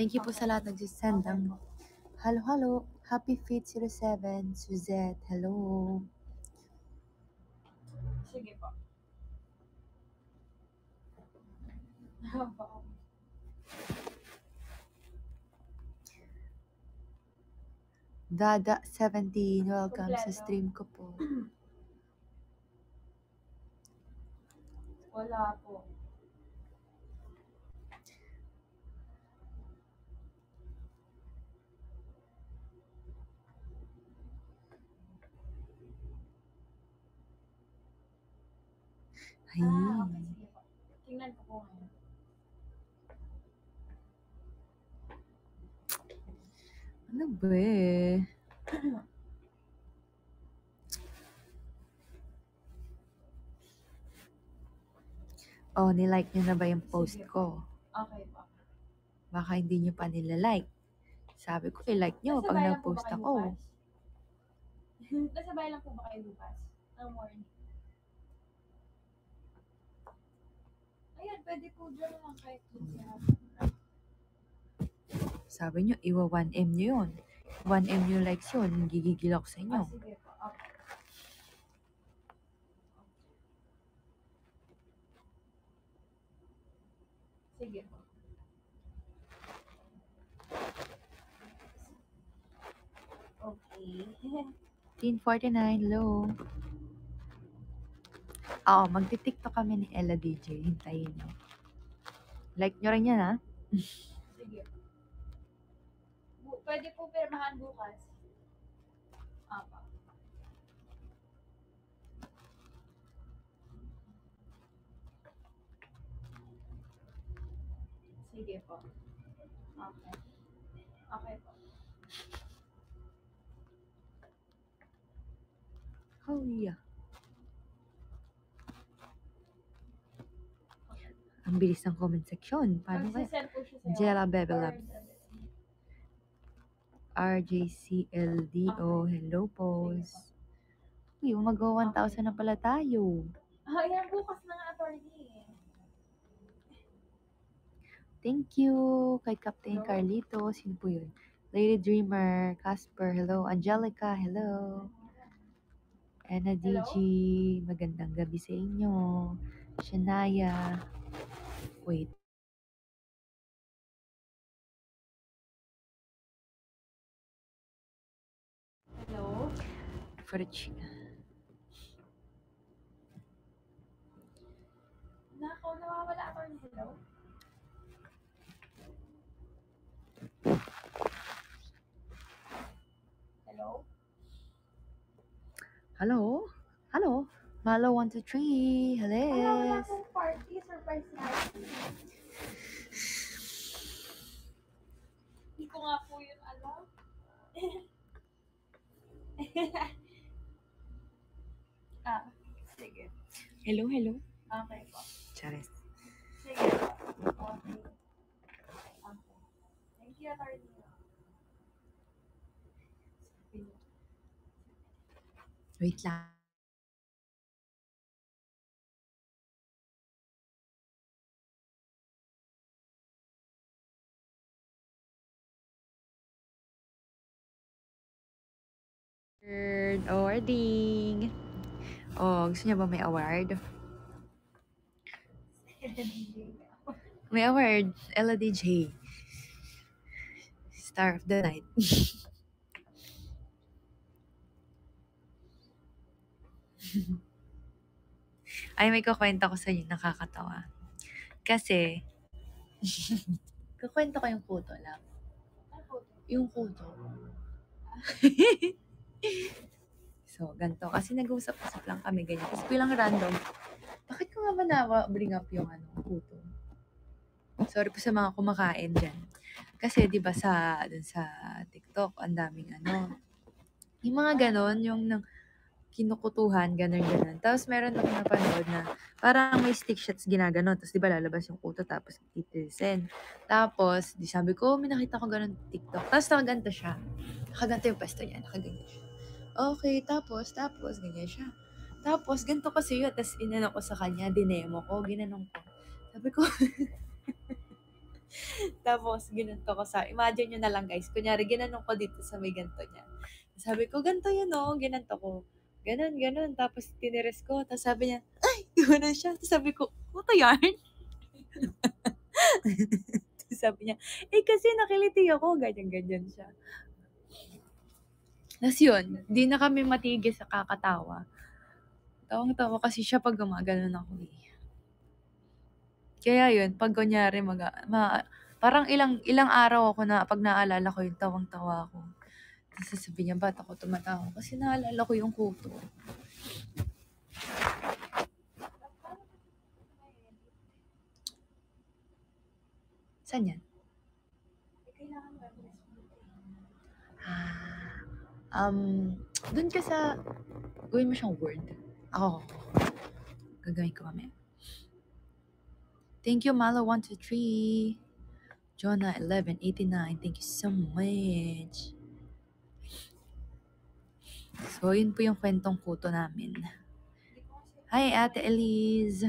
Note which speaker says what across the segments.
Speaker 1: Thank you po sa lahat nagsisend ng hello, hello. Happy Fit 07, Suzette. Hello.
Speaker 2: Sige po.
Speaker 1: Dada 17, welcome sa
Speaker 2: Kompleto.
Speaker 1: stream ko po.
Speaker 2: Wala po.
Speaker 1: Ay,
Speaker 2: Okay, sige po. Tingnan ko po ngayon.
Speaker 1: ano ba eh? Oh, nilike nyo na ba yung post
Speaker 2: Sige
Speaker 1: ko?
Speaker 2: Okay po.
Speaker 1: Baka hindi nyo pa nilalike. Sabi ko, i-like nyo pag
Speaker 2: Nasabay lang po ba
Speaker 1: nag-post
Speaker 2: kayo
Speaker 1: ako.
Speaker 2: bukas? Nasabay lang po ba kayo bukas? Ang morning. Ayan, pwede po dyan lang kahit dun sa...
Speaker 1: Sabi nyo, iwa 1M nyo yun. 1M yung likes yun, gigigil ako sa inyo.
Speaker 2: Sige po. Okay. Sige po. Okay.
Speaker 1: 10:49, hello. Oo, magti-TikTok kami ni Ella DJ. Hintayin nyo. Like nyo rin yan, ha?
Speaker 2: Sige. Pwede po pirmahan bukas. Apa. Sige po. Okay. Okay po.
Speaker 1: Oh, yeah. Ang bilis ng comment section. Paano kaya?
Speaker 2: Magsisend po siya sa'yo.
Speaker 1: Jella Bebe
Speaker 2: Or
Speaker 1: Labs. RJCLDO. Hello, pose. Uy, mag-1,000 na pala tayo.
Speaker 2: Yan bukas na nga, attorney.
Speaker 1: Thank you kay Captain Carlito. Sino po yun? Lady Dreamer, Casper, hello. Angelica, hello. Anna DG, magandang gabi sa inyo. Shania. Wait.
Speaker 2: Hello?
Speaker 1: Fridge.
Speaker 2: Nako, nawawala, attorney. Hello? Hello?
Speaker 1: Hello? Hello? Malo 1, 2, 3. Hello?
Speaker 2: Wala pong party. Surprise party. Hindi ko nga po yun alam. Sige.
Speaker 1: Hello, hello.
Speaker 2: Okay po.
Speaker 1: Charis.
Speaker 2: Sige po. Okay. Thank you, attorney.
Speaker 1: Wait lang. Awarding. Oh, gusto niya ba may award? May award. Ella DJ. Star of the night. Ay, may kukwento ko sa inyo. Nakakatawa. Kasi, kukwento ko yung kuto lang. Yung kuto. So, ganito. Kasi nag-usap-usap lang kami, ganyan. Tapos bilang random, bakit ko nga ba na-bring up yung kuto? Sorry po sa mga kumakain dyan. Kasi, di ba dun sa TikTok, ang daming yung mga ganon, yung kinukutuhan, ganon. Tapos meron akong napanood na parang may stick shots ginaganon. Tapos di ba lalabas yung kuto tapos titilisin. Tapos, di sabi ko, may nakita ko ganon TikTok. Tapos nakaganto siya. Nakaganto yung pwesto niya. Nakaganto siya. Okay, tapos, ganyan siya. Tapos, ganito kasi yun. Tapos, inano ko sa kanya, dinemo ko, ginanong ko. Sabi ko, Tapos, ginanto ko imagine nyo na lang guys, kunyari, ginanong ko dito sa may ganto niya. Sabi ko, ganto yun o, ginanto ko. Ganon. Tapos, tiniris ko. Tapos sabi niya, ay, gano'n siya. Tapos sabi ko, puto yarn. Tapos sabi niya, kasi nakiliti ako. Ganyan siya. Tapos yun, di na kami matigil sa kakatawa. Tawang-tawa kasi siya pag gumaganon ako eh. Kaya yun, pag kunyari parang ilang araw ako na pag naalala ko yung tawang-tawa ako. Tapos sasabihin niya, ba't ako tumatawa? Kasi naalala ko yung kuto. Saan yan? Dun ka sa, gawin mo siyang word. Ako, gagawin ko kami. Thank you, Malo 123. Jonah 1189. Thank you so much. So, yun po yung kwentong kuto namin. Hi, Ate Elise.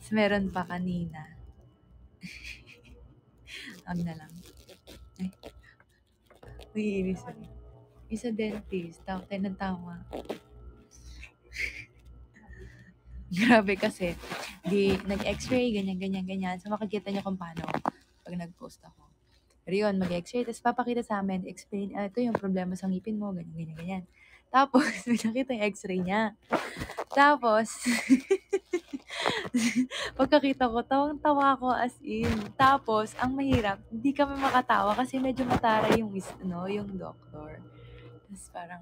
Speaker 1: Meron pa kanina. Wag na lang. Ay. Uy, isa dentist. Tawa tayo ng tawa. Grabe kasi. Nag-x-ray, ganyan. So, makikita niyo kung paano pag nag-post ako. Pero yun, mag-x-ray, tapos papakita sa amin, explain, ito yung problema sa ngipin mo, ganyan. Tapos, may nakita yung x-ray niya. Tapos, pagkakita ko, tawang-tawa ko as in. Tapos, ang mahirap, hindi kami makatawa kasi medyo matara yung doktor. Tapos parang,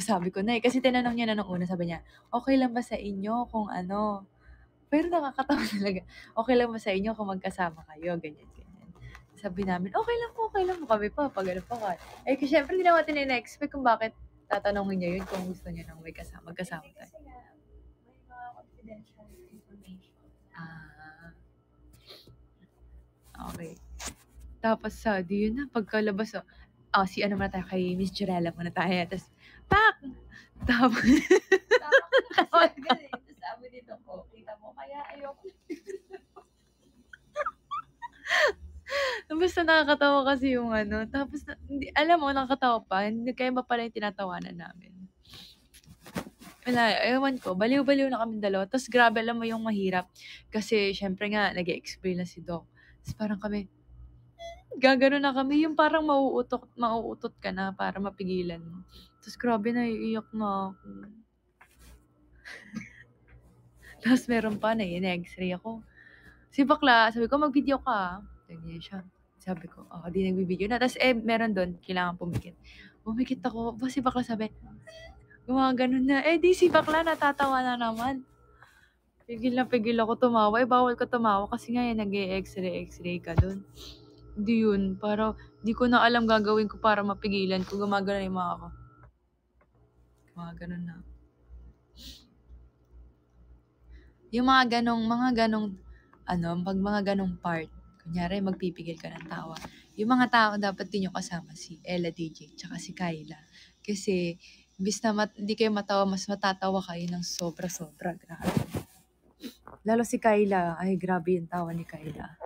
Speaker 1: sabi ko na kasi tinanong niya na nung una, sabi niya, okay lang ba sa inyo kung ano? Pero nakakatawa talaga. Okay lang ba sa inyo kung magkasama kayo? Ganyan. Sabi namin, okay lang po kami pa. Pag ano pa ka. Kasi syempre, hindi naman tinine-expect kung bakit tatanungin niya yun kung gusto niya nang magkasama tayo.
Speaker 2: Kasi nga, may mga confidential information.
Speaker 1: Okay. Tapos di yun na, pagkalabas, si ano muna tayo, kay Miss Jirela muna tayo. Tapos, pak! Tapos,
Speaker 2: Tapos sabi dito ko, kita mo, kaya ayoko.
Speaker 1: basta nakakatawa kasi yung tapos, alam mo, nakakatawa pa, hindi kaya ba pala yung tinatawanan namin. Wala, ewan ko, baliw-baliw na kami dalawa. Tapos grabe, alam mo yung mahirap. Kasi syempre nga, nag-explain na si Doc. Tapos parang kami, gagano na kami, yung parang mauutot ka na para mapigilan mo. Tapos grabe, naiiyak na ako. Tapos meron pa, x-ray ako. Si bakla, sabi ko, mag-video ka. Ganyan siya. Sabi ko, di nagbibideo na. Tapos meron doon, kailangan pumikit. Pumikit ako. Si bakla sabi, gumaganon na. Di si bakla, natatawa na naman. Pigil ako tumawa. Bawal ka tumawa kasi nga yan, nag-x-ray ka doon. Hindi yun. Para, di ko na alam gagawin ko para mapigilan ko. Gumagano yung mga ako. Gumagano na. Yung mga ganong, pag mga ganong part, kunyari, magpipigil ka ng tawa. Yung mga tao, dapat din yung kasama si Ella DJ, tsaka si Kyla. Kasi, imbis na hindi kayo matawa, mas matatawa kayo ng sobra-sobra. Grabe. Lalo si Kyla, ay grabe yung tawa ni Kyla.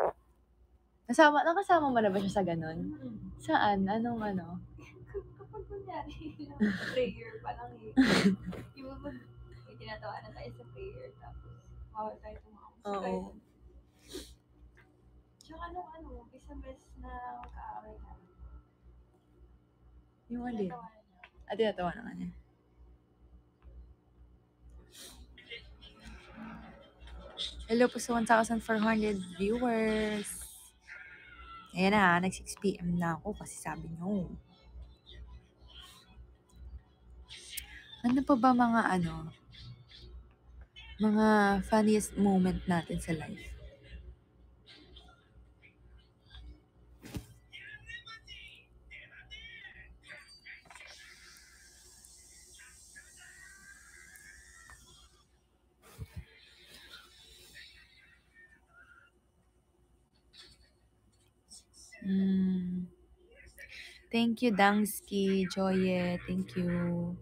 Speaker 1: Nakasama mo na ba siya sa ganon? Saan? Anong ano?
Speaker 2: Kapag kunyari, prayer pa lang yung may tinatawa na tayo sa prayer, tapos bawal tayo tumawa.
Speaker 1: Oo.
Speaker 2: Tsaka isang beses na kaaway na.
Speaker 1: Yung alin? Tinatawa na nga niya. Hello po sa 1,400 viewers. Ayan na, nag-6 PM na ako kasi sabi nyo. Ano pa ba mga funniest moment natin sa life? Thank you, Dangsky, Joye. Thank you.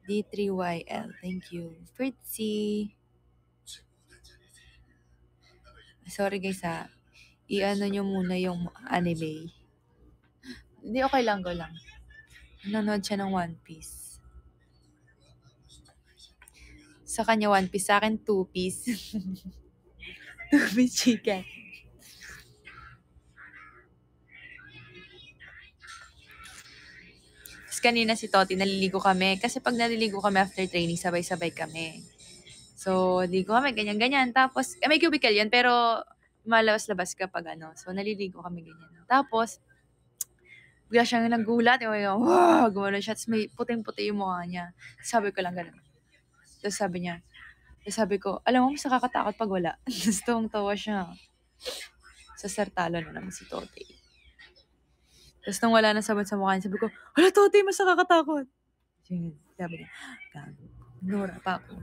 Speaker 1: D3YL. Thank you. Fritzy. Sorry guys ha. I-ano nyo muna yung anime. Hindi, okay lang. Go lang. Nanonood siya ng One Piece. Sa kanya One Piece. Sa akin 2 piece. 2 piece chicken. Tapos kanina si Toti, naliligo kami. Kasi pag naliligo kami after training, sabay-sabay kami. So, ligo kami, ganyan-ganyan. Tapos, may cubicle yun, pero malabas-labas ka pag ano. So, naliligo kami ganyan. Tapos, bigla siyang nagulat. Yung, wow, gumano siya. Tapos may puting-puti yung mukha niya. Sabi ko lang ganun. Tapos sabi niya, sabi ko, alam mo, mas nakakatakot pag wala. Tapos tuwang-tawa siya. Sa sartalo na naman si Toti. Tapos nung wala na sabon sa mukha niya, sabi ko, hala Toti, mas nakakatakot. Sabi niya, gago. Nora pa ako.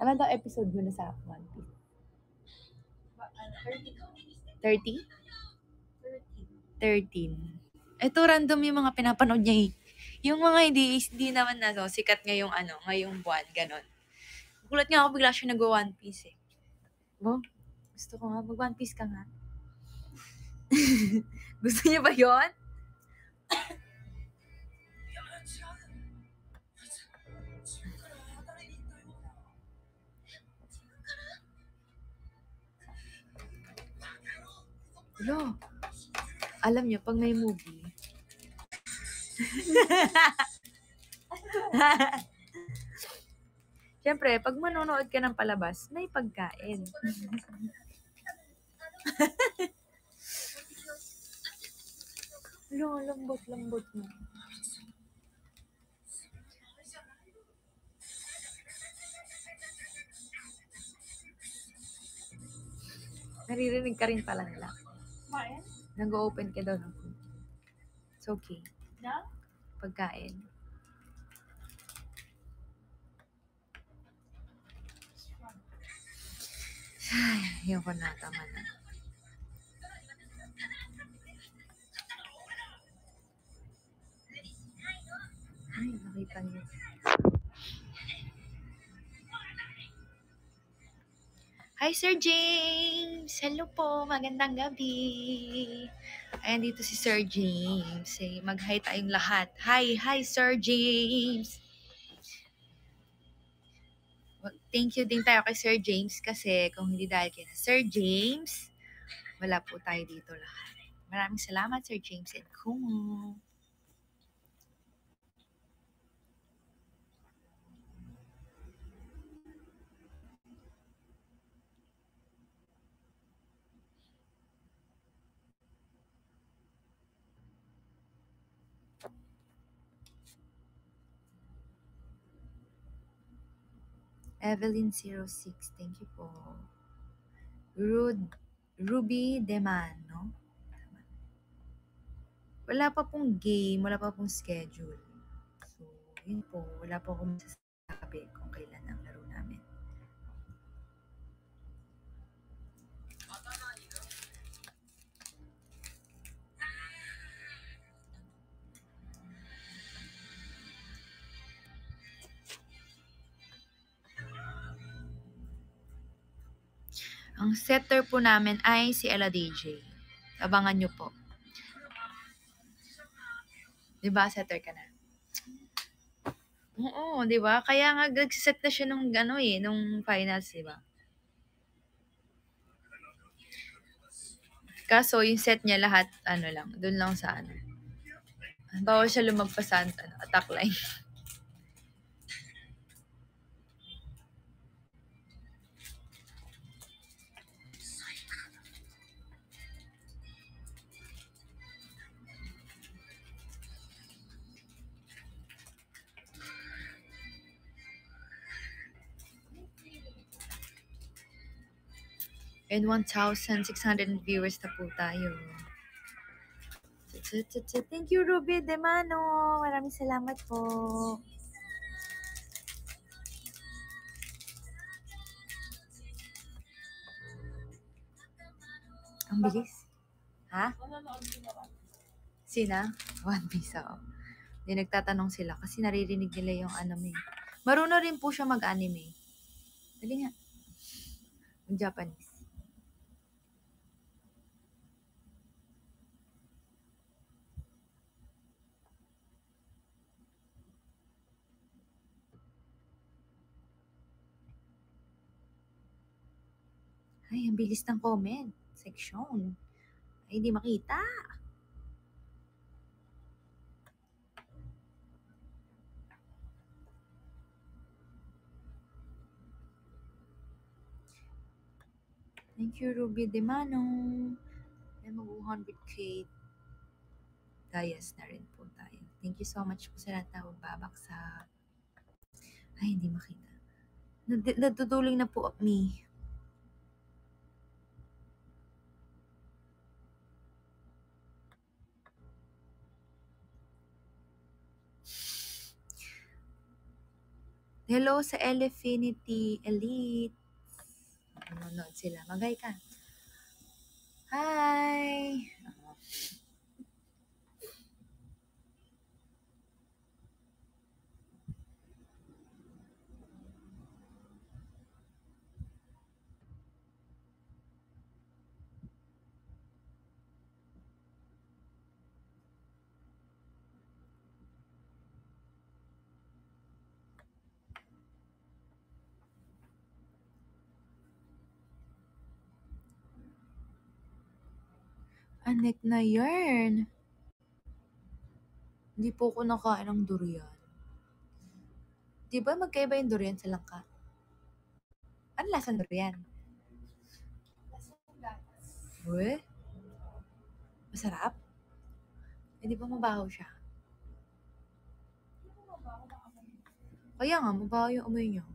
Speaker 1: Ano daw episode mo na sa One Piece? 30? 13. Ito random yung mga pinapanood niya eh. Yung mga hindi naman na sikat ngayong buwan, ganon. Gulat nga ako, bigla siya nag-One Piece eh. Bo, gusto ko nga, mag-One Piece ka nga. Gusto niya ba yon? Hello. Alam niyo, pag may movie, siyempre, pag manonood ka ng palabas, may pagkain. Hello, lambot-lambot mo. Naririnig ka rin pala nila.
Speaker 2: Kumain?
Speaker 1: Nag-open ka daw ng food. It's okay.
Speaker 2: Na?
Speaker 1: Pagkain. Ay, ayoko na. Tama na. Ay, nakita niyo. Hi, Sir James! Hello po, magandang gabi. Ayan dito si Sir James. Mag-hi tayong lahat. Hi, Sir James! Thank you din tayo kay Sir James kasi kung hindi dahil kay Sir James, wala po tayo dito lahat. Maraming salamat, Sir James and Kumu. Evelyn06, thank you po. Ruby Demano. Wala pa pong game, wala pa pong schedule. So, yun po, wala po akong masasabi kung kailan ang laro namin. Ang setter po namin ay si Ella DJ. Abangan nyo po. Diba, setter ka na? Oo, diba? Kaya nga nag-set na siya nung finals, diba? Kaso, yung set niya lahat, dun lang sa bawal siya lumagpas sa attack line. And 1,600 viewers na po tayo. Thank you, Ruby Demano. Maraming salamat po. Ang bilis. Ha?
Speaker 2: Manonood din naman.
Speaker 1: Sina? One Piece, oo. Di nagtatanong sila kasi naririnig nila yung anime. Marunong rin po siya mag-anime. Dali nga. Yung Japanese. Ay, ang bilis ng comment section. Ay, hindi makita. Thank you, Ruby De Manong. Ay, mag-100k Dayas na rin po tayo. Thank you so much po sa lahat na magbabaksa. Ay, hindi makita. Natutuloy na po me. Hello sa Elefinity Elite. Manonood sila. Magay ka. Hi! Anek na yarn. Hindi po ako nakain ng durian. Di ba magkaiba yung durian sa langka? Ano lasa ng durian? Uy? Masarap? Eh, di ba mabaho siya? Kaya nga, mabaho yung amoy niyo.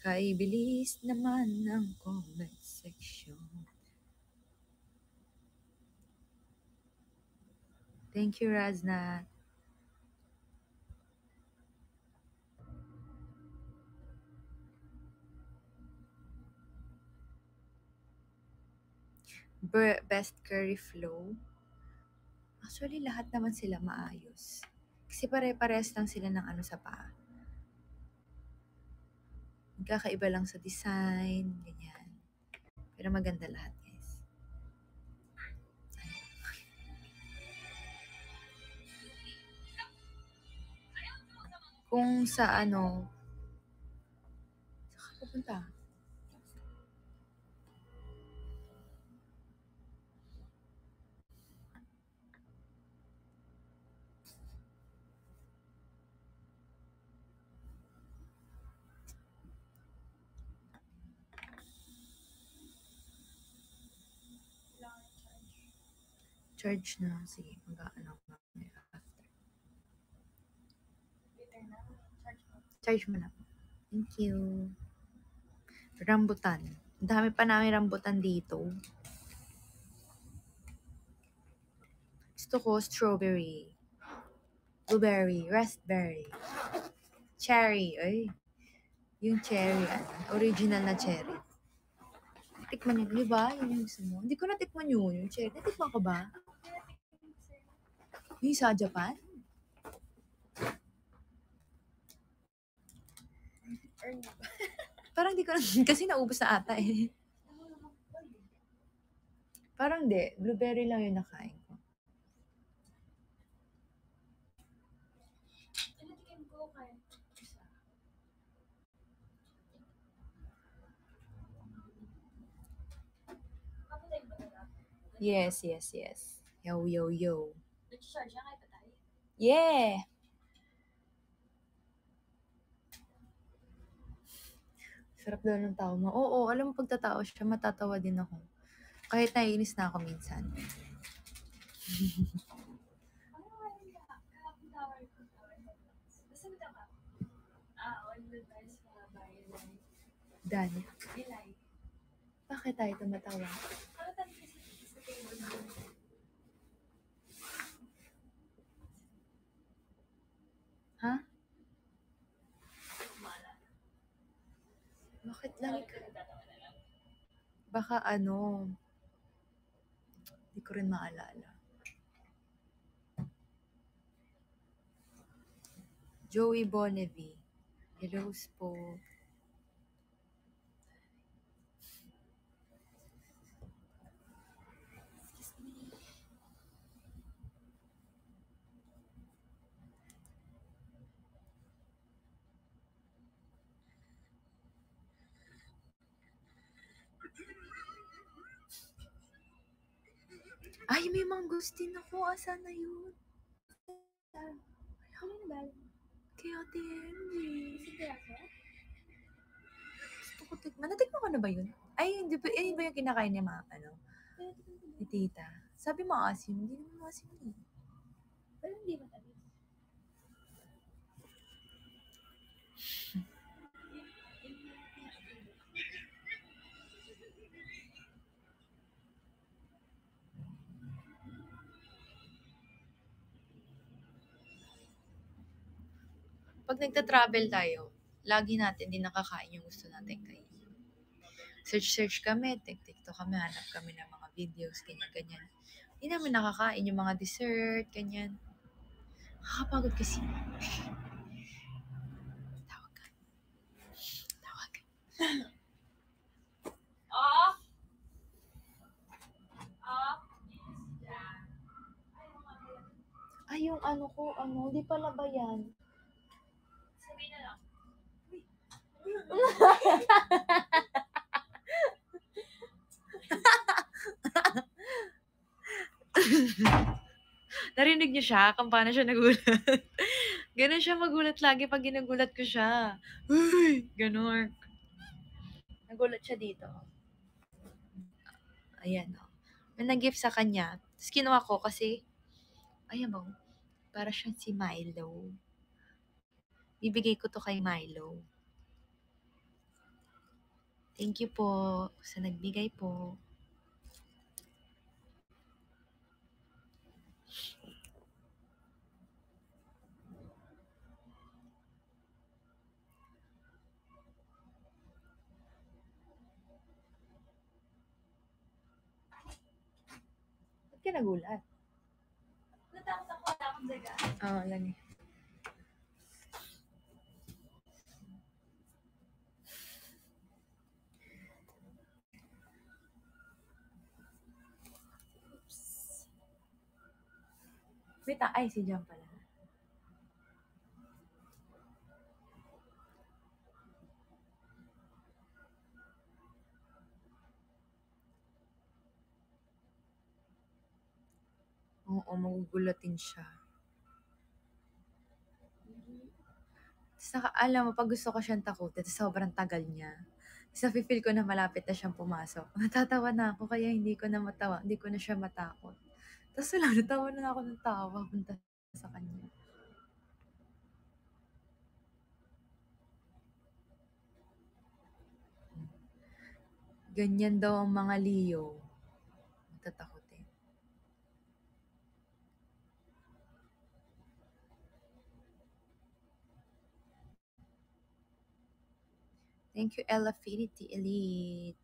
Speaker 1: Kaibilis naman ng comment section. Thank you, Razna. Best curry flow. Actually, lahat naman sila maayos. Kasi pare-pares lang sila ng ano sa paa. Magkakaiba lang sa design, ganyan. Pero maganda lahat, guys. Kung sa ano, saan ka pupunta? Charge na. Sige, mag-ano ako mamaya after. Charge mo na. Thank you. Rambutan. Ang dami pa namin rambutan dito. Gusto ko strawberry, blueberry, raspberry, cherry. Ay, yung cherry, original na cherry. Tikman yun, di ba? Yun yung gusto mo. Hindi ko natikman yun, yung cherry. Natikman ko ba? Yung sa Japan? Parang di ko na, kasi naubos na ata eh. Parang di, blueberry lang yung nakain ko. Yes. Yo. Yeah! Sarap daw ng tao mo. Oo, alam mo pagtatawa siya, matatawa din ako. Kahit naiinis na ako minsan. Dani. Bakit tayo tumatawa? Ha? Bakit lang baka ano, hindi ko rin maalala. Joey Bonnevie. Hello po. Ay, may mangustin ako. Asa na yun?
Speaker 2: Ano na ba?
Speaker 1: Kay Ate Emily.
Speaker 2: Kasi kaya ko?
Speaker 1: Gusto ko tikman. Natikman ko na ba yun? Ay, hindi ba, yun ba yung kinakain ni ni tita? Sabi mo asim. Hindi naman asim eh.
Speaker 2: Pero hindi matamis.
Speaker 1: Pag nagta-travel tayo, lagi natin din nakakain yung gusto natin kainin. Search kami, TikTok kami, hanap kami ng mga videos, ganyan-ganyan. Hindi namin nakakain yung mga dessert, ganyan. Nakakapagod kasi. Tawag ka. Tawag ka. Ay, yung ano ko, hindi pala ba yan?
Speaker 2: Sabihin na lang.
Speaker 1: Narinig niyo siya kung paano siya nagulat. Ganun siya magulat lagi pag ginagulat ko siya. Uy! Ganun. Nagulat siya dito. Ayan o. May nag-gift sa kanya. Tapos kinuha ko kasi, ayan ba, para siyang si Milo. Bibigay ko to kay Milo. Thank you po sa nagbigay po. Ba't ka nagulat?
Speaker 2: Natakot ako, wala akong daga.
Speaker 1: Oo, lang eh. Wait, ay, si John pala. Oo, magugulatin siya. Tapos alam mo, pag gusto ko siyang takutin, sobrang tagal niya. Tapos feel ko na malapit na siyang pumasok. Natatawa na ako, kaya hindi ko na siya matakot. Tapos wala, natawa na ako ng tawa punta sa kanya. Ganyan daw ang mga Leo. Matatakotin. Thank you, Elaffinity Elite.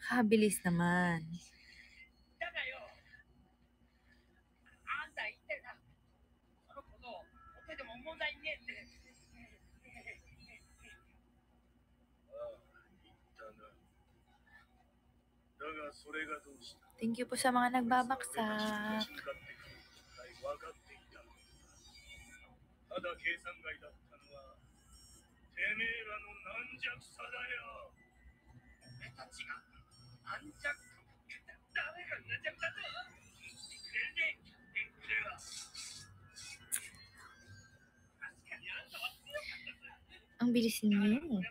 Speaker 1: Kabilis naman. Thank you po sa mga nagbabaksak. Ang bilis niyo.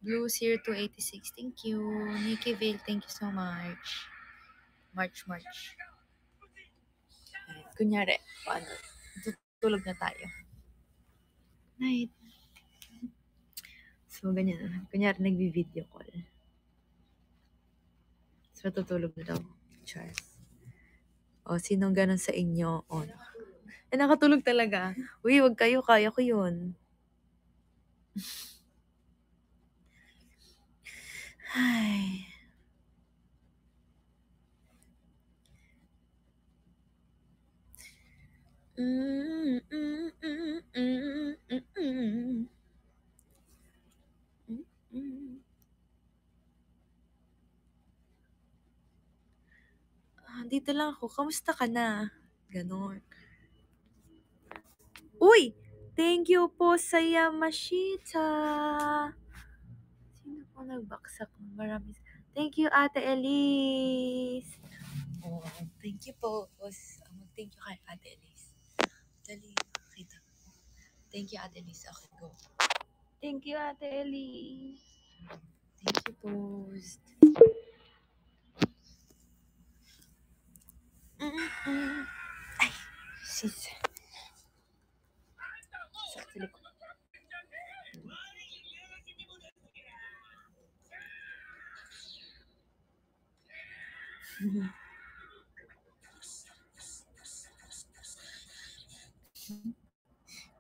Speaker 1: Blue Seer 286, thank you. Nikki Vale, thank you so much. March. Ayan, kunyari, paano? Tutulog na tayo. Night. So, ganyan. Kunyari, nagbi-video call. So, tutulog na daw. Charles. O, sinong ganun sa inyo? O, nakatulog talaga. Uy, wag kayo. Kaya ko yun. Ay. Dito lang ako. Kamusta ka na? Ganon. Uy! Thank you po sa Yamashita. Sino po nagbaksak? Marami. Thank you, Ate Elise. Oh, thank you po. Mag-thank you kay Ate Elise. Dali, kita. Thank you, Ate Elise. Okay, go.
Speaker 2: Thank you, Ate Ellie.
Speaker 1: Thank you, post. Ay, sis. Sakit sa likod.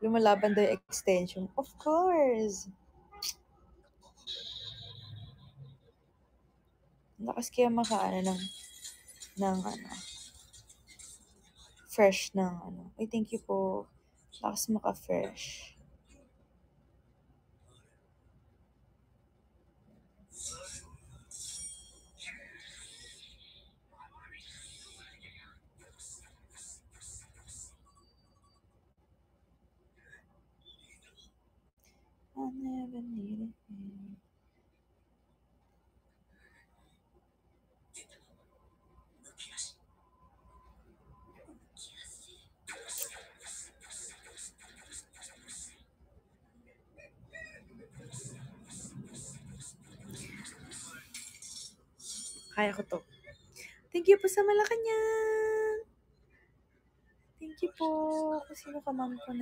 Speaker 1: Lumalaban daw yung extension. Of course. Lakas kaya makaano ng ano. Fresh ng ano. Ay, thank you po. Lakas maka-fresh. I never needed you. Kaya ko to. Thank you po sa Malacanang. Thank you po. Kung sino ka man po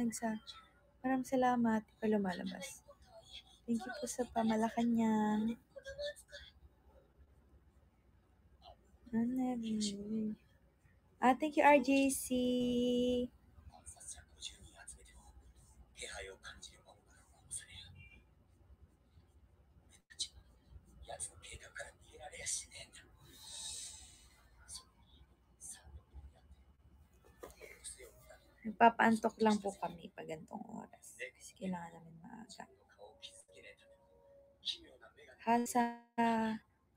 Speaker 1: Maraming salamat. Di pa lumalabas. Thank you po sa Malacanang. Thank you, RJC. Nagpapaantok lang po kami pag gantong oras. Kasi kailangan namin maaga.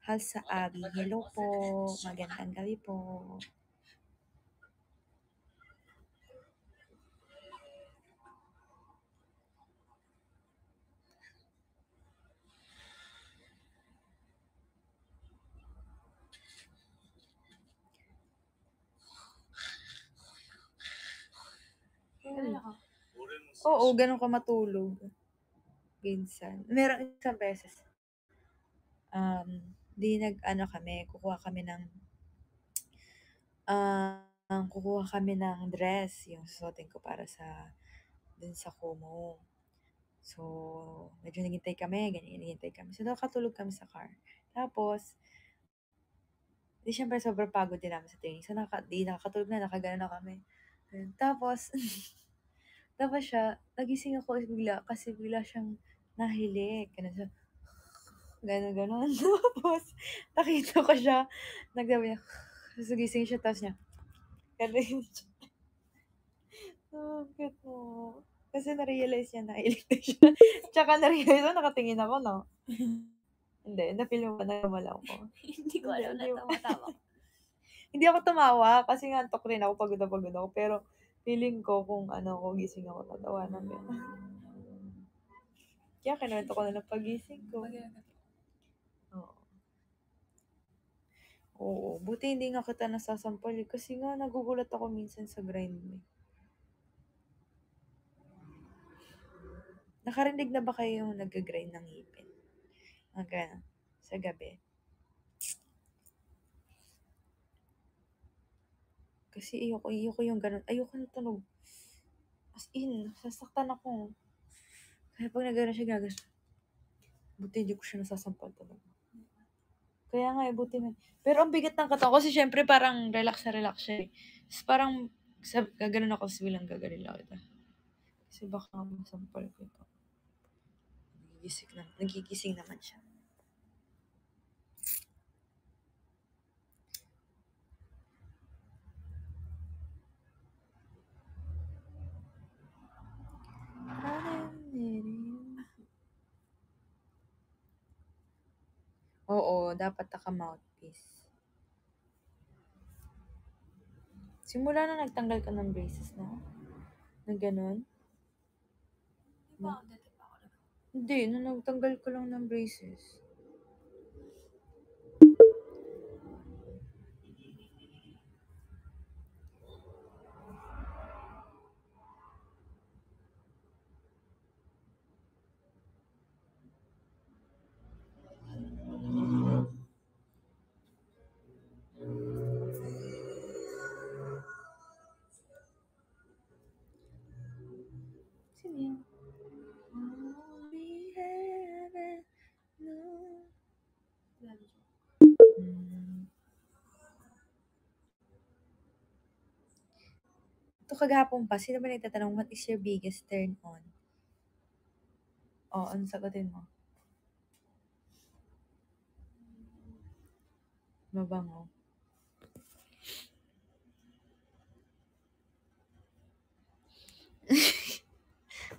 Speaker 1: Halsa Abby. Hello po. Magandang gabi po. Oo, ganun ka matulog. Minsan. Meron isang beses. Kukuha kami ng dress, yung susuotin ko para dun sa Kumu. So, medyo naghintay kami. So, nakatulog kami sa car. Tapos, syempre sobrang pagod din namin sa training. So, nakatulog na, nakagana na kami. Tapos, siya, nagising ako bigla kasi bigla siyang nahilik. Ganon. Tapos, nakita ko siya, nagsabi niya, gising siya, tapos niya, ganon siya. Cute mo. Kasi na-realize niya na ilig na siya. Tsaka na-realize ko, nakatingin ako, no? Hindi, na-feel mo na wala ko.
Speaker 2: Hindi ko alam na tama.
Speaker 1: Hindi ako tumawa kasi nga antok rin ako, pagod ako. Pero feeling ko kung gising ako, tatawa na. Kaya kinuwento ko na ng pagising ko. Oo. Oo, buti hindi nga kita nasasampal eh. Kasi nga nagugulat ako minsan sa grind mo. Nakarinig na ba kayo yung nag-grind ng ngipin? Sa gabi? Kasi ayoko yung ganun. Ayoko ng tunog. As in, sasaktan ako. Kaya pag nagano siya gagas, buti hindi ko siya nasasampal talaga. Kaya nga, buti na. Pero ang bigat ng katawan kasi syempre parang relax na relax siya eh. Tapos parang gaganon ako sa bilang gaganon lang kita. Kasi baka masampal ko ito. Nagigising naman siya. Oo, dapat naka-mouthpiece. Simula na nagtanggal ka ng braces na? Na ganun?
Speaker 2: Di ba ako dati pa ako
Speaker 1: Hindi, nung nagtanggal ko lang ng braces. Sino yan? Only heaven knows. Ito kagahapon pa, sino ba nagtatanong, what is your biggest turn on? Oh, ano sagutin mo? Mabango.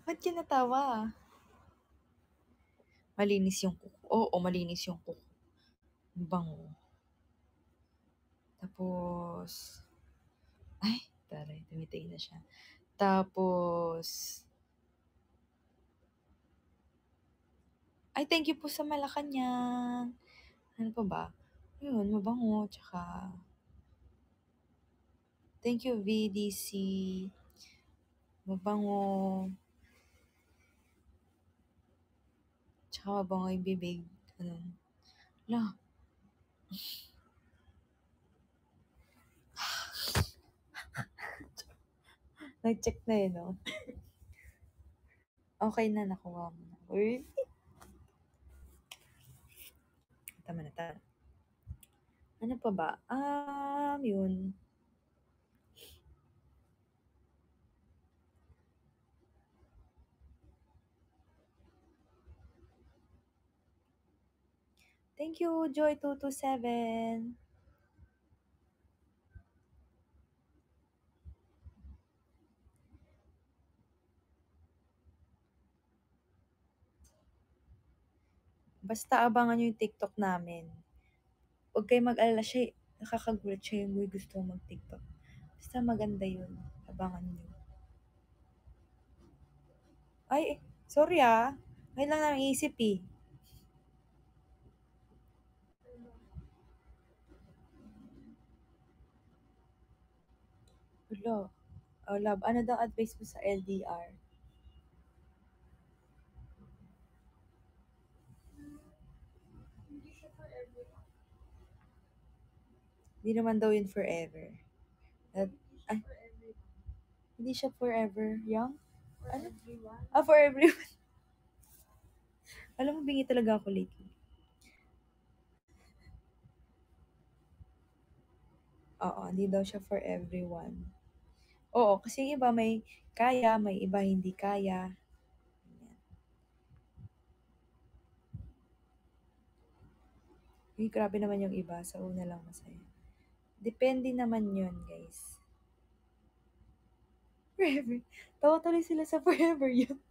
Speaker 1: Ba't ka natawa? Malinis yung kuko. Oo, malinis yung kuko. Bango. Tapos, ay, taray, tumitingin na siya. Tapos, ay, thank you po sa Malacanang. Ano pa ba? Yun, mabango. Tsaka, thank you, VDC. Mabango. Tsaka mabango yung bibig. Ganun. La. Nag-check na yun, no? Okay na, nakuha mo na. Uy. Tama na, tama. Ano pa ba? Yun. Thank you, Joy227. Basta abangan nyo yung TikTok namin. Huwag kayo mag-alala siya. Nakakagulat siya yung may gusto mag-TikTok. Basta maganda yun. Abangan nyo. Ay, sorry ah. Ngayon lang namin isip eh. Hello. Oh, love. Ano daw advice mo sa LDR?
Speaker 2: Hindi siya forever.
Speaker 1: Hindi naman daw yun forever. At, ay,
Speaker 2: Forever.
Speaker 1: hindi siya forever young?
Speaker 2: For
Speaker 1: Ano?
Speaker 2: everyone.
Speaker 1: For everyone. Alam mo, bingi talaga ako lately. Oo, hindi daw siya for everyone. Oo, kasi yung iba may kaya, may iba hindi kaya. Ganyan. Uy, grabe naman yung iba. Sa una lang masaya. Depende naman yun, guys. Forever. Tawa tuloy sila sa forever young.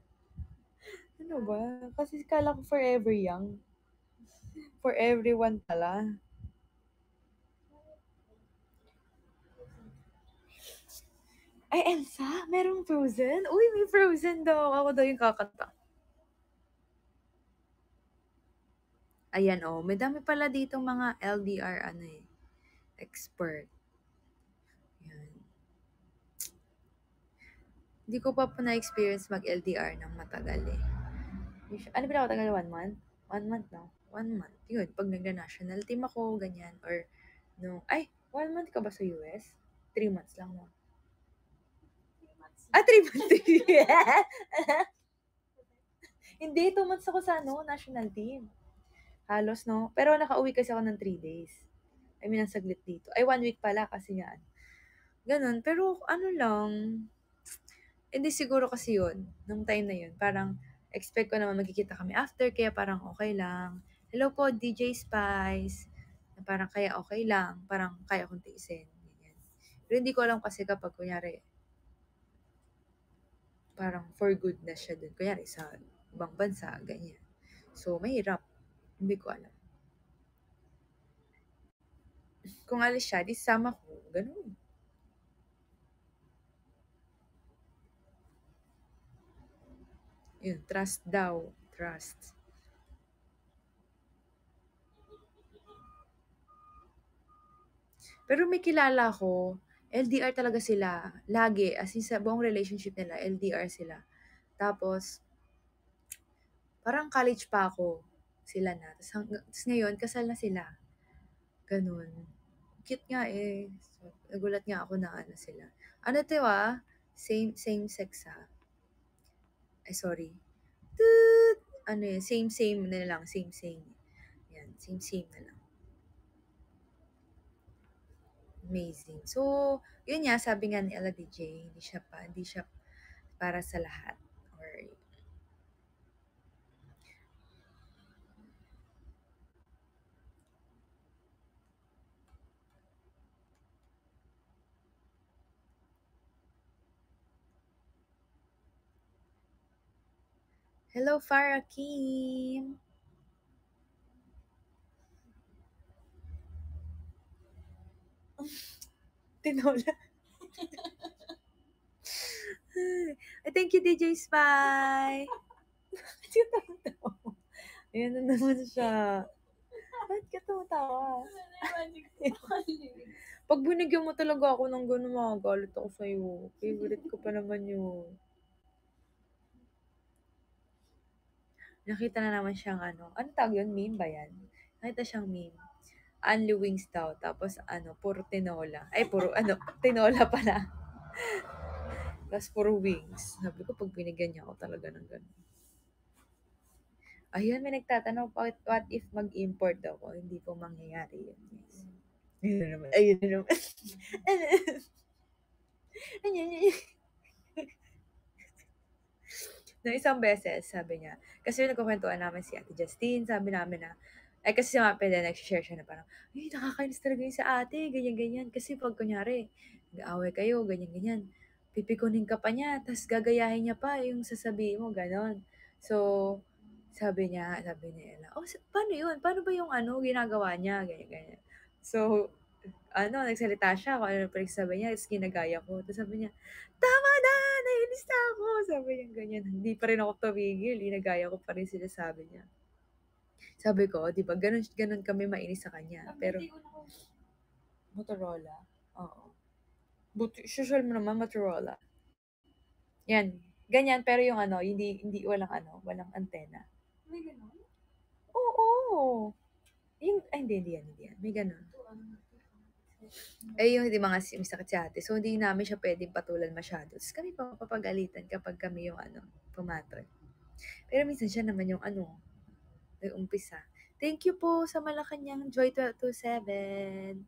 Speaker 1: Ano ba? Kasi kala ko forever young. For everyone pala. Ay, Elsa? Merong Frozen? Uy, may Frozen daw. Ako daw yung kakanta. Ayan, oh. May dami pala dito mga LDR, ano eh. expert. Yan. Hindi ko pa po na-experience mag-LDR ng matagal eh. Ano ba ako tagal? 1 month? 1 month no? 1 month. Yun, pag nagna-national team ako, ganyan. Or, no. Ay, 1 month ka ba sa US? 3 months lang, no? 3 months. Hindi, 2 months ako sa national team. Halos, no? Pero nakauwi kasi ako ng 3 days. I mean, ang saglit dito. Ay, 1 week pala kasi nga. Ganun. Pero, ano lang, hindi siguro kasi yun, nung time na yun, parang expect ko naman magkikita kami after, kaya parang okay lang. Hello po, DJ Spice. Na parang kaya okay lang, parang kaya kong tiisin. Ganyan. Pero hindi ko alam kasi kapag kunyari, parang for good na siya dun. Kunyari sa ibang bansa, ganyan. So, mahirap. Hindi ko alam. Kung alis siya, di sama ko. Ganun. Yun, trust daw. Trust. Pero may kilala ko, LDR talaga sila. Lagi. As in, sa buong relationship nila, LDR sila. Tapos, parang college pa ako. Sila na. Tapos ngayon, kasal na sila. Ganun. Cute nga eh. So, nagulat nga ako na ano sila. Ano to same sex Ay, sorry. Toot! Ano yun, same na lang. Same. Yan, same na lang. Amazing. So, yun nga, sabi nga ni Ella DJ, hindi siya para sa lahat. Or, hello, Farah Kim! Tinola. Ay, thank you, DJ Spy! Ayan na naman siya. Ba't ka tumatawa? Pag binigyan mo talaga ako ng gano'n, makagalit ako sa'yo. Favorite ko pa naman yun. Nakita na naman siyang ano tawag yun? Meme ba yan? Nakita siyang meme. Only wings daw. Tapos puro tinola. Ay, puro tinola pala. Tapos puro wings. Sabi ko, pag binigyan niya ako talaga ng gano'n. Ayun, may nagtatanong, what if mag-import ako? Hindi po mangyayari yun, guys. Ayun na naman. Na isang beses, sabi niya, kasi nagkukwentuhan namin si Ate Justine, sabi namin na, ay kasi si Mapel na nag-share siya na parang, ay, nakakainis talaga yun sa ate, ganyan-ganyan. Kasi pag kunyari, nag-away kayo, ganyan-ganyan, pipikunin ka pa niya, tapos gagayahin niya pa yung sasabihin mo, ganon. So, sabi niya Ella, oh, paano yun? Paano ba yung ginagawa niya? Ganyan-ganyan. So, nagsalita siya kung ano pinagsasabi niya, tapos ginagaya ko. Tapos sabi niya, tama na! Nainis na ako! Sabi niya ganyan. Hindi pa rin ako tumigil. Ginagaya ko pa rin sila sabi niya. Sabi ko, di ba, ganun kami mainis sa kanya. Pero, Motorola. Oo. Buti, social mo naman, Motorola. Yan. Ganyan, pero yung hindi, walang antena.
Speaker 2: May ganun?
Speaker 1: Oo. Hindi yan. May ganun. Eh, yung hindi mga may sakit si ate. So, hindi namin siya pwedeng patulan masyado. Tapos kami papapagalitan kapag kami yung pumatol. Pero minsan siya naman yung nag-umpisa. Thank you po sa Malacanang Joy 1227.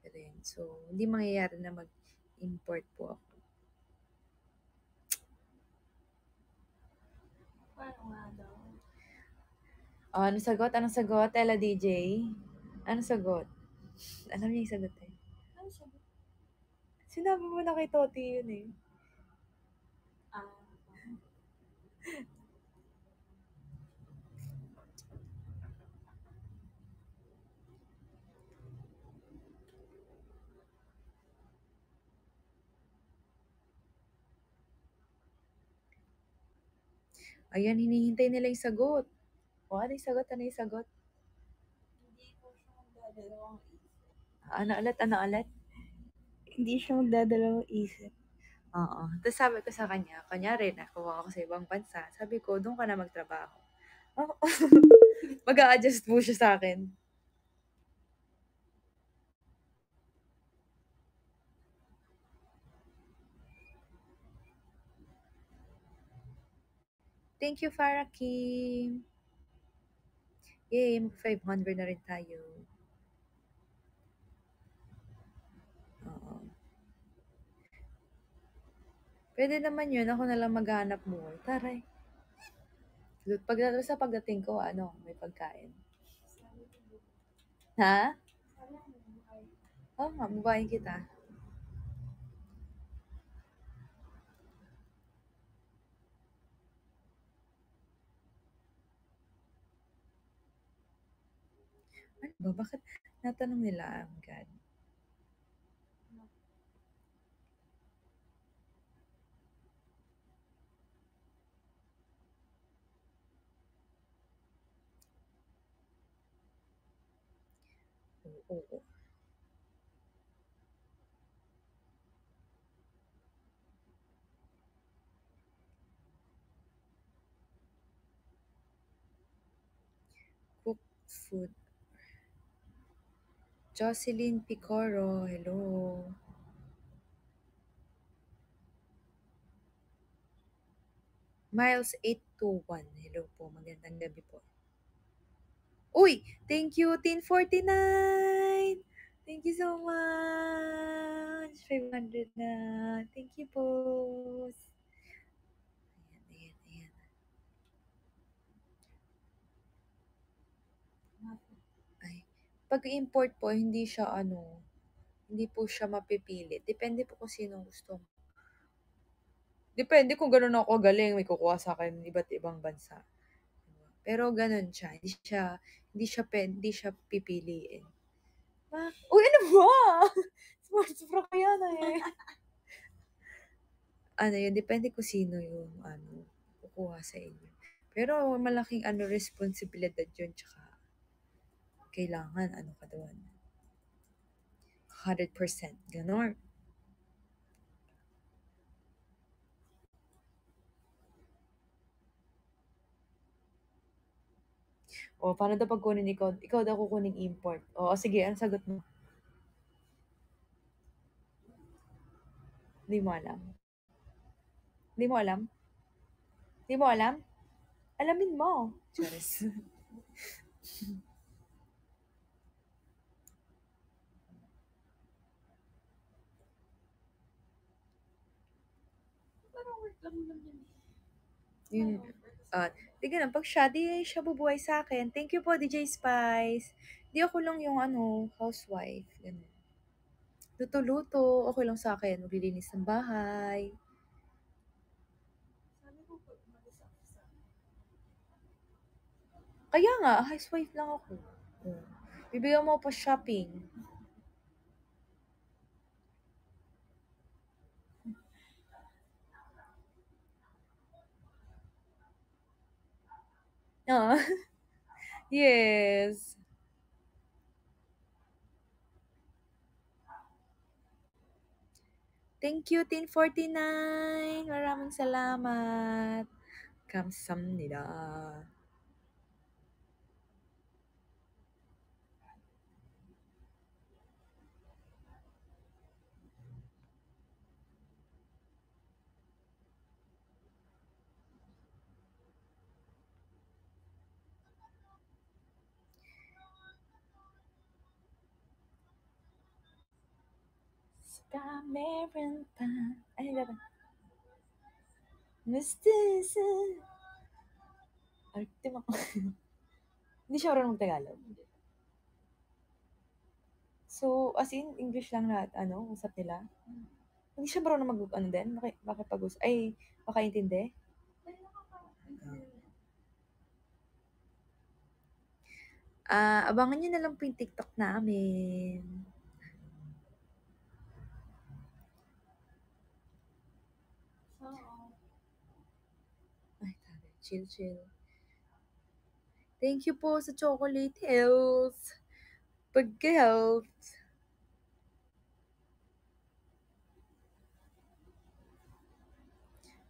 Speaker 1: Pero yun, so, hindi mangyayari na mag-import po ako.
Speaker 2: Paano nga daw?
Speaker 1: Anong sagot? Ella DJ? Anong sagot? Alam niya yung sagot eh.
Speaker 2: Ano sabi?
Speaker 1: Sinabi mo na kay Toti yun eh. Ayan, hinihintay nila yung sagot. O, ano yung sagot?
Speaker 2: magdadalawang isip.
Speaker 1: Ano ulit?
Speaker 2: Hindi siya magdadalawang isip.
Speaker 1: Oo. Tapos sabi ko sa kanya, kunyari, nakuha ako sa ibang bansa, sabi ko, doon ka na magtrabaho. Oh, mag-a-adjust po siya sa akin. Thank you, Farah Kim. Yay, 500 na rin tayo. Oo. Pwede naman yun, ako na lang maghanap mo. Taray. Sa pagdating ko, may pagkain. Ha? Oo nga, bubayin kita. Ano ba? Bakit natanong nila, God? Oo. Cook food. Jocelyn Picoro, hello. Miles 821, hello po. Magandang gabi po. Uy! Thank you, Tin49! Thank you so much! 500 na. Thank you po. Ayan. Ay. Pag-import po, hindi po siya mapipili. Depende po kung sino gusto mo. Depende kung gano'n ako galing, may kukuha sa akin iba't ibang bansa. Pero gano'n siya. Hindi siya pipiliin. Uy, ano ba? Sobra kaya na eh. Yun, depende kung sino yung kukuha sa inyo. Pero malaking responsibilidad yun, tsaka kailangan ka doon. 100%. Ganon. O, paano daw pag kunin ikaw? Ikaw daw kukuning import. O, sige, ang sagot mo? Hindi mo alam. Hindi mo alam? Hindi mo alam? Alamin mo. Charis.
Speaker 2: Parang work lang naman yun.
Speaker 1: Yun. Tignan lang, pag siya, di siya bubuhay sa akin. Thank you po, DJ Spice. Di ako lang yung housewife. Ganun. Luto-luto, okay lang sa akin. Maglilinis ng bahay.
Speaker 2: Sabi ko po, umalis ako sa
Speaker 1: Kaya nga, housewife lang ako. Bibigyan mo pa shopping. Ah, yes. Thank you, Tin49. Maraming salamat. 감사합니다. Meron pa. Ay, dapat. Mistisa. Ultimo. Hindi siya marunong Tagalog. So, as in, English lang lahat, usap nila. Hindi siya marunong din, makipag-usap, makaintindi. Abangan nyo na lang po yung TikTok namin. Ay, tabi. Chill. Thank you po sa Chocolate Hills. Pag-health.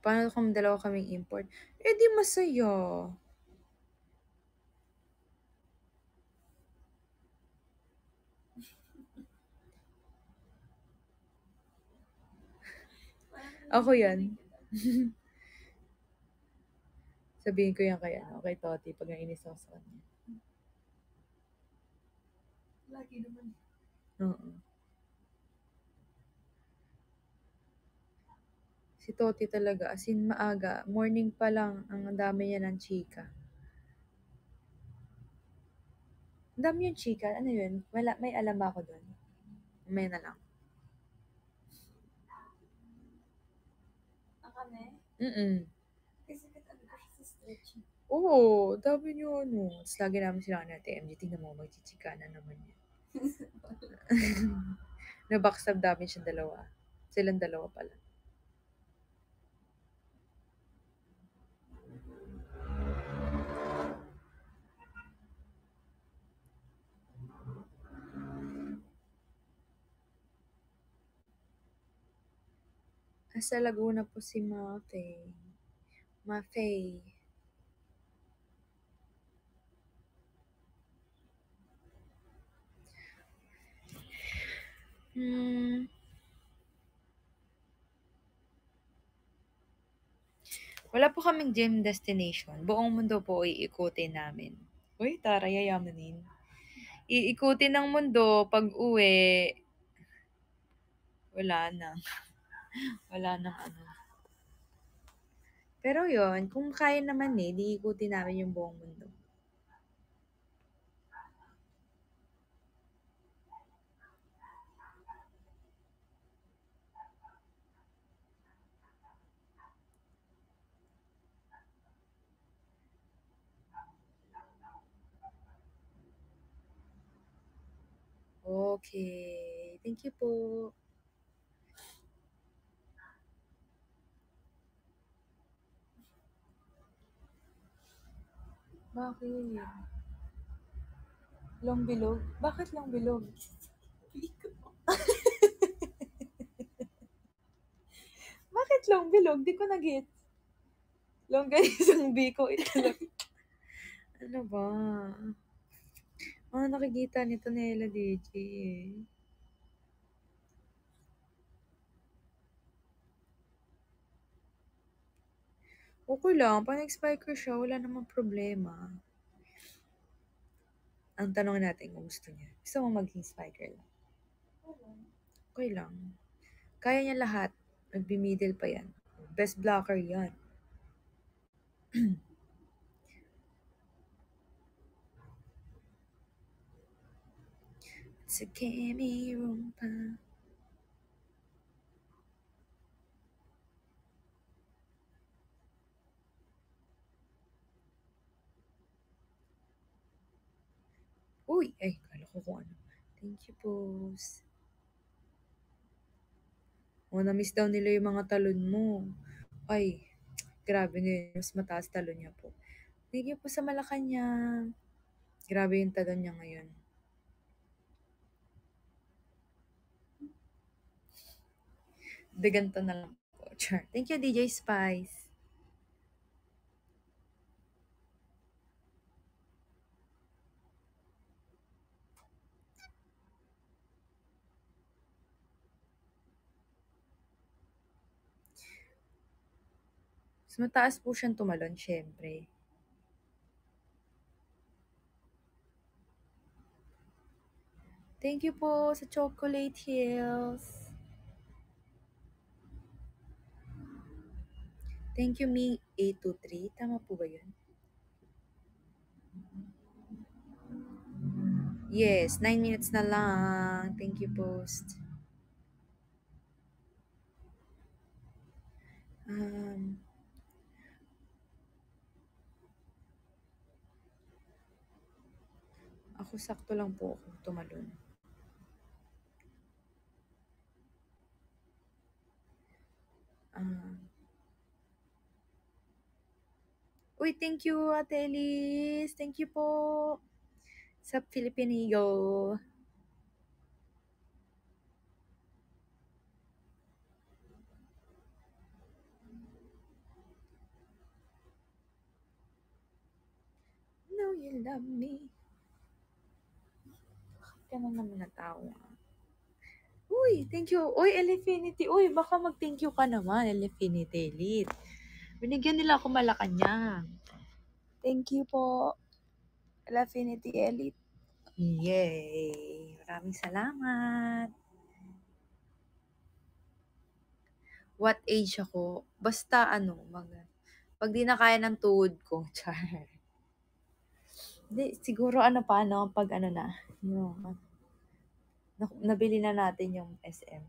Speaker 1: Paano kung dalawa kaming import? Eh, di masaya. Ako yan. Sabihin ko yan kay, kay Toti pag nainis ako sa kanya.
Speaker 2: Lagi naman.
Speaker 1: Oo. Si Toti talaga, as in maaga, morning pa lang, ang dami niya ng chika. Ang dami yung chika, ano yun? Wala, may alam ba ako doon? May na lang.
Speaker 2: Ang kami? Kasi katabi ko siya sa stretching.
Speaker 1: Oo, dami niyo ano. Tapos lagi namin sila natin, MJ, tingnan mo, magchichika na naman yan. Nabackstab namin siya dalawa. Silang dalawa pala. Nasa Laguna po si Mafey. Mafey. Wala po kaming gym destination. Buong mundo po iikutin namin. Uy, tara, yayamanin. Iikutin ng mundo pag uwi. Wala na. Wala na ano. Pero yon, kung kaya naman di ikutin namin yung buong mundo. Okay. Thank you po. Bakit? Long bilog? Bakit long bilog? Bakit long bilog? Di ko na-get. Longganisa ng biko. Ito lang. Ano ba? Nakikita nito ni Ella DJ eh. Okay lang. Pag nag-spiker siya, wala namang problema. Ang tanong natin kung gusto niya. Gusto mo maging spiker lang? Okay lang. Kaya niya lahat. Nagbi-middle pa yan. Best blocker yan. Sa mayroon pa. Uy! Ay, kala ko kung ano. Thank you, Post. Na-miss daw nila yung mga talon mo. Ay, grabe ngayon. Mas mataas talon niya po. Thank you po sa Malacanang. Grabe yung talon niya ngayon. De ganito na lang po. Char. Thank you, DJ Spice. Mas mataas po siyang tumalon, syempre. Thank you po sa Chocolate Hills. Thank you, me 823. Tama po ba yun? Yes, 9 minutes na lang. Thank you, Post. Ako sakto lang po ako tumalon. Uy, thank you, Ate Elise. Thank you po sa Filipino. you love me? Bakit ka na naman natawa? Uy, thank you. Uy, Elefinity. Uy, baka mag-thank you ka naman, Elefinity Elite. Binigyan nila ako Malacanang.
Speaker 2: Thank you po, Lafinity Elite.
Speaker 1: Yay! Maraming salamat. What age ako? Basta pag di na kaya ng tuhod ko, char. Hindi, siguro pag nabili na natin yung SM.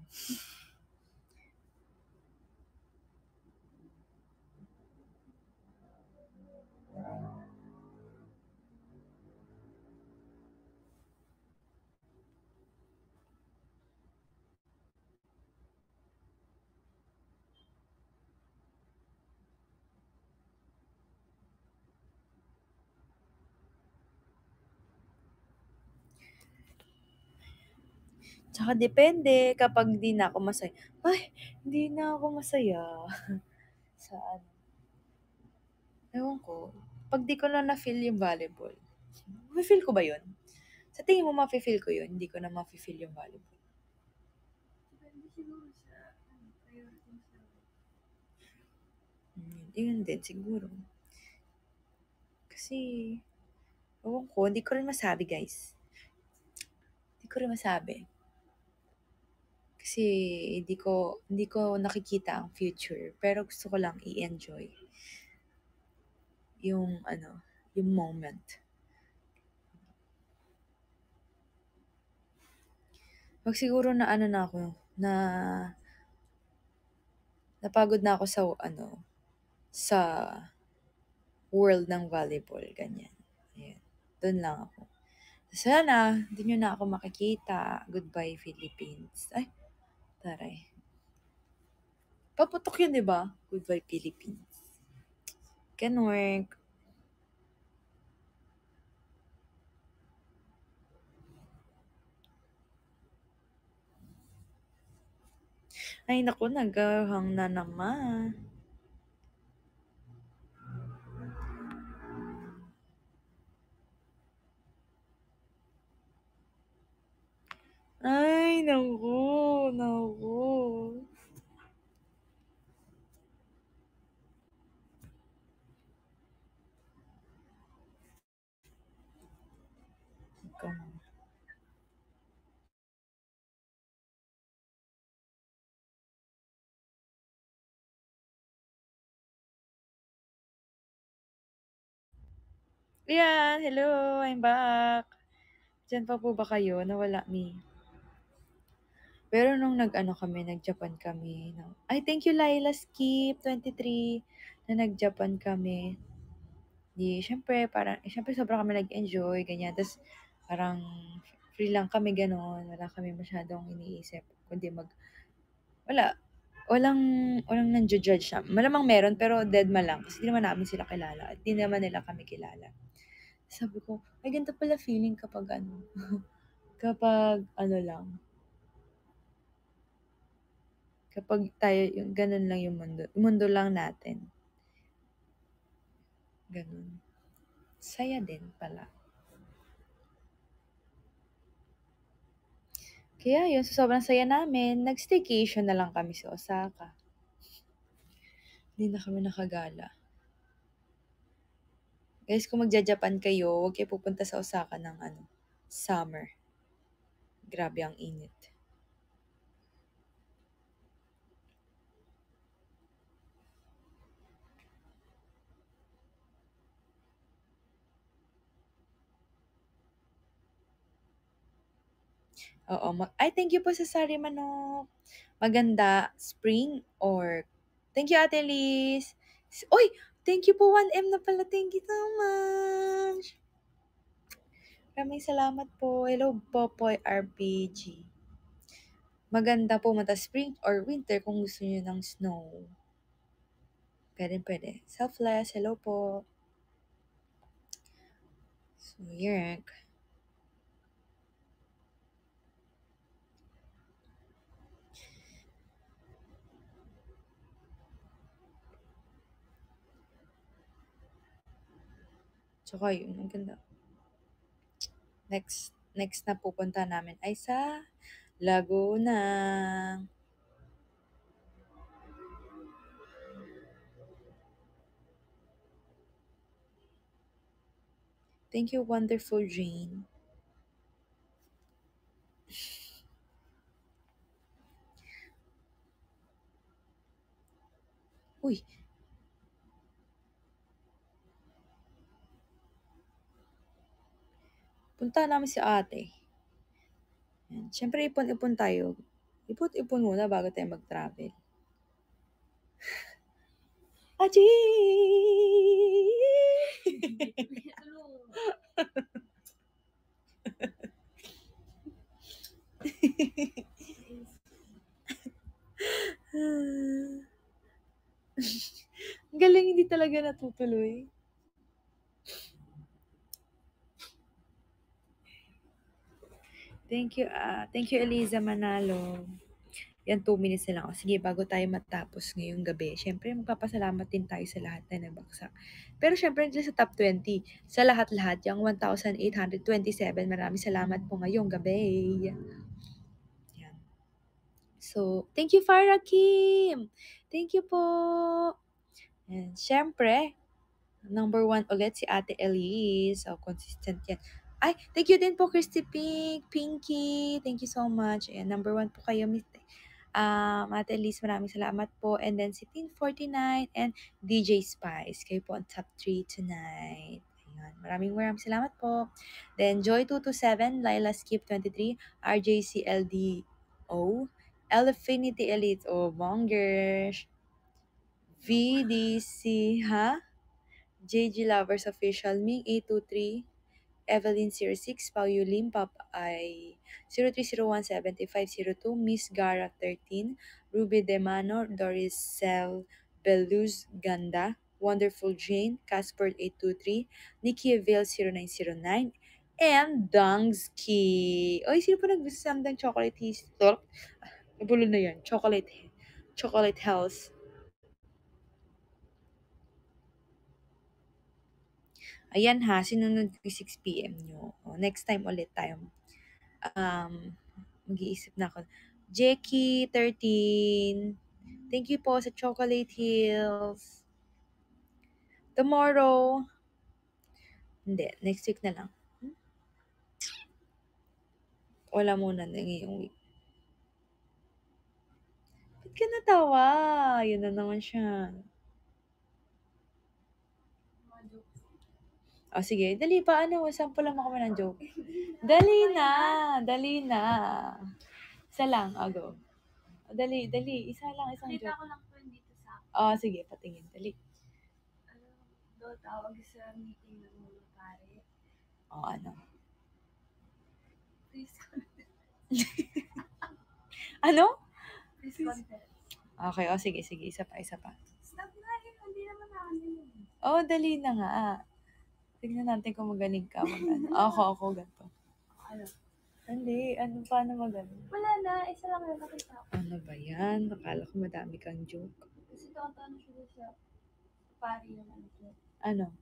Speaker 1: Tsaka depende kapag hindi na ako masaya. Ay, hindi na ako masaya. Sa ewan ko. Pag di ko na na-feel yung volleyball. Ma-feel ko ba yun? Sa tingin mo ma-feel ko yun? Hindi ko na ma-feel yung volleyball.
Speaker 2: Depende siguro sa priority sa
Speaker 1: Yun din siguro. Kasi, ewan ko, hindi ko rin masabi guys. Hindi ko rin masabi. Kasi hindi ko nakikita ang future. Pero gusto ko lang i-enjoy yung yung moment. Pag siguro na ako, na napagod na ako sa world ng volleyball, ganyan. Ayan. Doon lang ako. Sana, hindi nyo na ako makikita. Goodbye, Philippines. Ay, taray. Paputok yun, di ba? Goodbye, Philippines. Can work. Ay, naku, naghahang na naman. Ay, naku, naku. Ikaw. Ayan, hello, I'm back. Diyan pa po ba kayo? Nawala me. Pero nung nag-Japan kami. Ay, thank you, Laila Skip, 23, na nag-Japan kami. Syempre sobrang kami nag-enjoy, ganyan. Tapos, parang, free lang kami, ganon. Wala kami masyadong iniisip. Wala. Walang nang-judge na. Malamang meron, pero deadma lang. Kasi di naman namin sila kilala. At di naman nila kami kilala. Sabi ko, ay ganito pala feeling kapag kapag lang, kapag tayo, yung ganun lang yung mundo. Mundo lang natin. Ganun. Saya din pala. Kaya yun, sa sobrang saya namin, nag-staycation na lang kami sa Osaka. Hindi na kami nakagala. Guys, kung magja-Japan kayo, huwag kayo pupunta sa Osaka ng summer. Grabe ang init. Oo. Ay, thank you po sa Sari Manok. Maganda, spring or... Thank you, Ate Liz. Uy! Thank you po, 1M na pala. Thank you so much. Maraming salamat po. Hello, Popoy RPG. Maganda po spring or winter kung gusto niyo ng snow. Pwede. Selfless, hello po. So, yerk. Tsaka yun, ang ganda. Next na pupunta namin ay sa Laguna. Thank you, wonderful Jane. Uy. Punta namin si ate. Yan. Siyempre, ipon-ipon tayo. Ipon-ipon muna bago tayo mag-travel. Aji! Ang galing, hindi talaga natutuloy. Thank you Eliza Manalo. Yan, 2 minutes na lang. Sige, bago tayo matapos ngayong gabi, syempre magpapasalamat din tayo sa lahat na nabaksak. Pero syempre, dyan sa top 20, sa lahat-lahat, yung 1,827, maraming salamat po ngayong gabi. Yan. So, thank you, Farah Kim! Thank you po! And syempre, number 1 ulit si Ate Elise. So, consistent yan. Ay, thank you din po, Christy Pink, Pinky. Thank you so much. Ayan, number 1 po kayo, Miss Ate Elise, maraming salamat po. And then si Tin49 and DJ Spice. Kayo po on top 3 tonight. Ayan, maraming salamat po. Then Joy227, Laila Skip 23, RJCLDO, Elfinity Elite, oh, Bongers, VDC, ha? JG Lovers Official, Ming 823, Evelyn 06, Pauline Pop I 03017502, Miss Gara 13, Ruby Demano, Doris Cel Beluz Ganda, Wonderful Jane, Casper 823, Nikki Eville 0909, and Dongski. Oy, sino pa nag-gusto ng chocolate talk? Nabulo na yan. Chocolate Health. Ayan ha, sinunod ko 6 p.m. nyo. O, next time ulit tayo. Mag-iisip na ako. Jackie 13. Thank you po sa Chocolate Hills. Tomorrow. Hindi, next week na lang. Wala muna na ngayong week. Ba't ka natawa? Yun na naman siya. O, sige. Dali pa. Ano? Sample lang ako ng joke. Dali na. Isa lang. O, go. O, dali. Isa lang, isang
Speaker 2: Kita
Speaker 1: joke.
Speaker 2: ko lang po dito sa akin.
Speaker 1: O, sige. Patingin. Dali.
Speaker 2: Daw tawag sa meeting ng mga pare.
Speaker 1: O, ano?
Speaker 2: Please
Speaker 1: Ano?
Speaker 2: Please content.
Speaker 1: Okay. O, sige. Isa pa.
Speaker 2: Stop na yun. Hindi naman namin yun.
Speaker 1: Oh, dali na nga. Tignan natin kung magaling ka. Ako, ganito.
Speaker 2: Ano?
Speaker 1: Hindi, paano magaling?
Speaker 2: Wala na. Isa lang yung nakita ko.
Speaker 1: Ano ba yan? Nakala ko madami kang joke.
Speaker 2: Kasi tuwan-tuwan siya sa pari yung ano ko.
Speaker 1: Ano?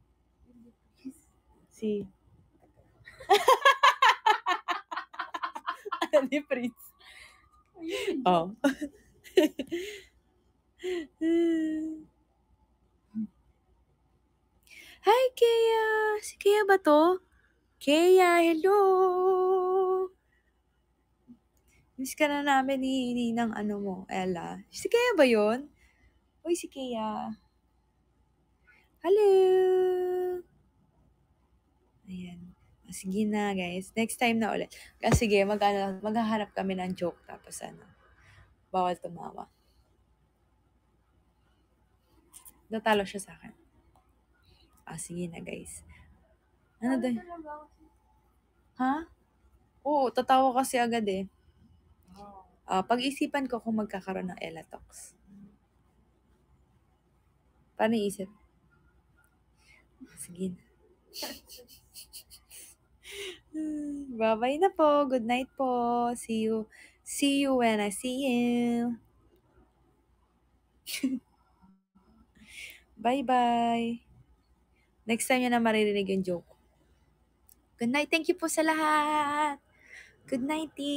Speaker 1: Si... Ni Prince. Oh. Hi, Kea! Si Kea ba to? Kea, hello! Miss ka na namin ni ng ano mo, Ella. Si Kea ba yun? Uy, si Kea. Hello! Ayan. Sige na, guys. Next time na ulit. Kasi sige, maghahanap kami ng joke. Tapos bawal tumawa. Natalo siya sa akin. Sige na, guys. Ano doon? Ha? Oo, tatawa kasi agad eh. Pag-isipan ko kung magkakaroon ng Ella Talks. Paano isip? Sige na. Bye-bye na po. Good night po. See you when I see you. Bye-bye. Next time nyo na maririnig yung joke. Good night. Thank you po sa lahat. Good nighty.